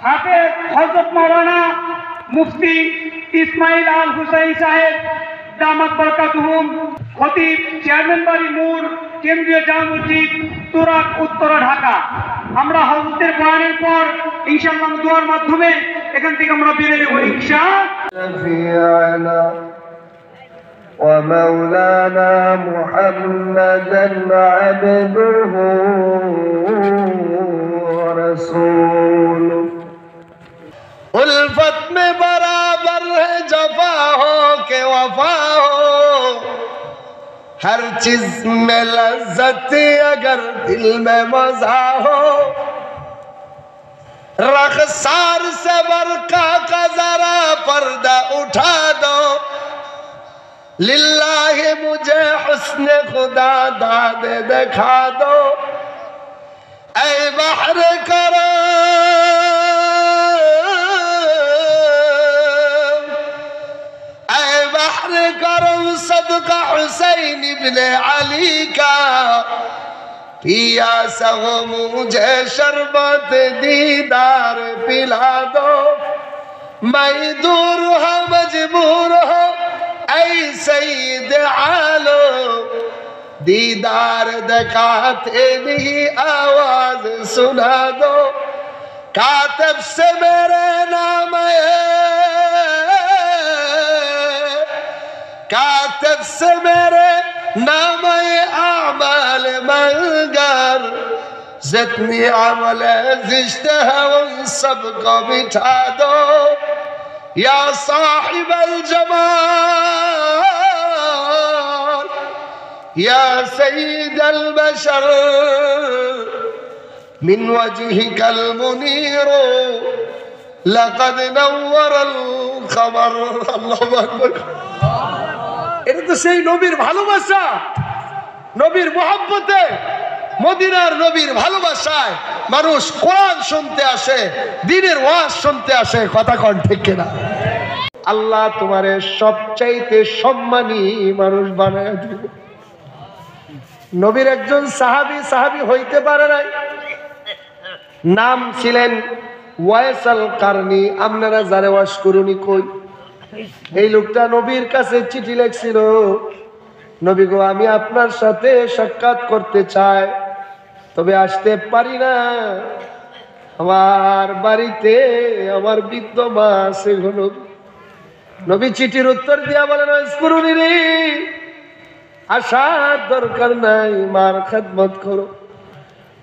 হাফেজ হযরত মাওলানা মুফতি ইসমাইল আল হুসাইন সাহেব দামাত বরকাতুহুম, খতিব চেয়ারম্যান বাড়ি মোড়, কেন্দ্রীয় জামে মসজিদ, তুরাগ, উত্তরা, ঢাকা। আমরা হযরতের বয়ানের পর ইনশাআল্লাহ দোয়ার মাধ্যমে এখান থেকে আমরা বিদায় নেব ইনশাআল্লাহ। ومولانا محمدا عبده ورسوله उल्फत में बराबर है जफा हो के वफा हो, हर चीज में लज्जत अगर दिल में मजा हो, रखसार से बरका का जरा पर्दा उठा दो, लिल्लाहि मुझे हुस्न खुदा दादे दिखा दो, ऐ बहर करो करम सदका हुसैन इब्ने अली का, पिया सहो मुझे शरबत दीदार पिला दो, मैं दूर हो मजबूर हो ऐ सईद आलो, दीदार दिखाते नहीं आवाज सुना दो, कातिब से मेरे नाम कातिब से मेरे नाम आमाल मंगर, जितनी अमल जिश्त है उन सबको बिठा दो, या साहिब अल जमाल या सईद अल बशर, मिन वजहिकल मुनीर लक़द नव्वरल क़मर। अल्लाहु আকবার। এটা তো সেই নবীর ভালোবাসা, নবীর মহব্বতে, মদিনার নবীর ভালোবাসায় মানুষ কোরআন শুনতে আসে, দ্বীনের ওয়াজ শুনতে আসে। কথা কোন ঠিক কিনা? আল্লাহ তোমারে সবচাইতে সম্মানী মানুষ বানায় দিবে। নবীর একজন সাহাবী হইতে পারে নাই, নাম ছিলেন ওয়াইস আল কারনি। আপনারা যারে ওয়াজ করুনি কই, এই লোকটা নবীর কাছে চিঠি লিখছিল, নবী গো আমি আপনার সাথে সাক্ষাৎ করতে চাই, তবে আসতে পারি না, আমার বাড়িতে আমার বৃদ্ধ মা আছে। নবী চিঠির উত্তর দিয়া বলেন, করুনি রে, আসার দরকার নাই, মার খেদমত করো।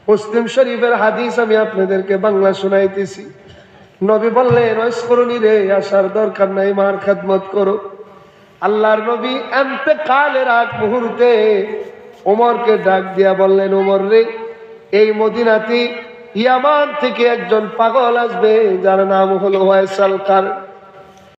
মুসলিম শরীফের হাদিস আমি আপনাদেরকে বাংলা শোনাইতেছি। নবী বললেন, করুনি রে, আসার দরকার নাই, মার খেদমত করো। আল্লাহর নবী ইন্তেকালের আগ মুহূর্তে ওমরকে ডাক দিয়া বললেন, ওমর রে, এই মদিনাতে ইয়ামান থেকে একজন পাগল আসবে, যার নাম হলো ওয়াইস আল কারনি।